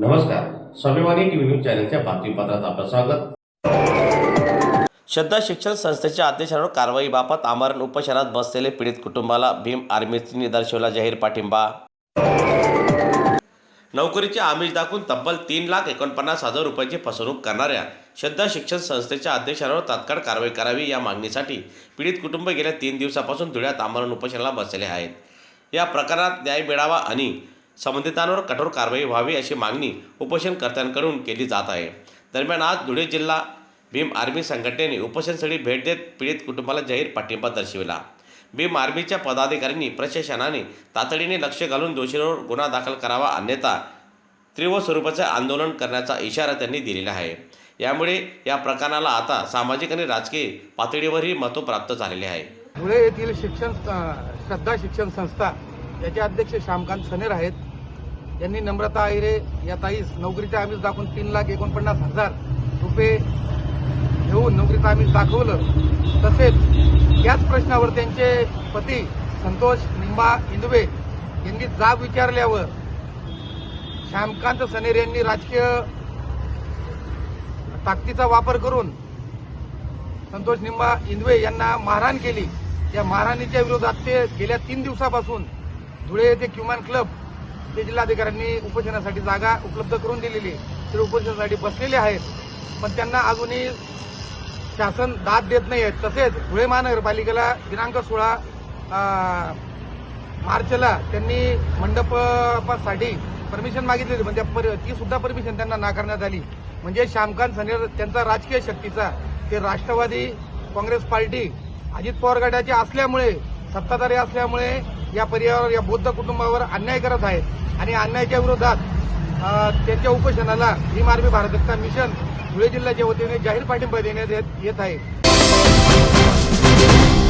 नमस्कार, स्वाभिमानी TV news चॅनलच्या बातमीपत्रात आपलं स्वागत। श्रद्धा शिक्षण संस्थेच्या अध्यक्षांवर कारवाईबाबत आमरण उपोषणात बसलेले पीडित कुटुंबाला भीम आर्मीने दर्शवला जाहीर पाठिंबा। नोकरीचे आमिष दाखवून तब्बल 3,49,000 रुपयांची फसवणूक करणाऱ्या श्रद्धा शिक्षण संस्थेच्या अध्यक्षांवर तात्काळ कारवाई करावी या मागणीसाठी पीडित कुटुंब गेल्या 3 दिवसापासून धुळ्यात आमरण उपोषणाला बसलेले आहेत। या प्रकरणात न्याय मिळावा आणि संबंधितांवर कठोर कारवाई व्हावी अशी मागणी उपोषणकर्त्यांकडून केली जात आहे। दरम्यान आज धुळे जिल्हा भीम आर्मी संघटनेने उपोषणस्थळी भेट देत पीडित कुटुंबाला जाहीर पाठिंबा दर्शविला। भीम आर्मीच्या पदाधिकाऱ्यांनी प्रशासनाने तातडीने लक्ष घालून दोषींवर गुन्हा दाखल करावा, अन्यथा तीव्र स्वरूपाचे आंदोलन करण्याचा इशारा त्यांनी दिलेला आहे। यामुळे या प्रकरणाला आता सामाजिक आणि राजकीय पातळीवरही महत्त्व प्राप्त झालेले आहे। धुळे येथील श्रद्धा शिक्षण संस्था याचे अध्यक्ष श्यामकांत सनेर आहेत। यांनी नम्रता आहिरे या ताईस नोकरीचे आमिष दाखवून 3,49,000 रुपये घेऊन नोकरीचं आमिष दाखवलं। तसेच याच प्रश्नावर त्यांचे पती संतोष निंबा इंदवे यांनी जाब विचारल्यावर श्यामकांत सनेर यांनी राजकीय ताकदीचा वापर करून संतोष निंबा इंदवे यांना मारहाण केली। या मारहाणीच्या विरोधात ते गेल्या 3 दिवसापासून धुळे येथे क्युमॅन क्लब ते जिल्हाधिकाऱ्यांनी उपोषणासाठी जागा उपलब्ध करून दिलेली, ते उपोषणासाठी बसलेले आहेत, पण त्यांना अजूनही शासन दाद देत नाही आहे। तसेच धुळे महानगरपालिकेला दिनांक 16 मार्चला त्यांनी मंडपासाठी परमिशन मागितली, म्हणजे ती सुद्धा परमिशन त्यांना नाकारण्यात आली। म्हणजे श्यामकांत सनेर त्यांचा राजकीय शक्तीचा ते राष्ट्रवादी काँग्रेस पार्टी अजित पवार गटाचे असल्यामुळे, सत्ताधारी असल्यामुळे या पर्यावरण या बौद्ध कुटुंबावर अन्याय करत आहेत आणि अन्यायाच्या विरोधात त्यांच्या उपोषणाला भीम आर्मी भारत एकता मिशन धुळे जिल्ह्याच्या वतीने जाहीर पाठिंबा देण्यात येत आहे।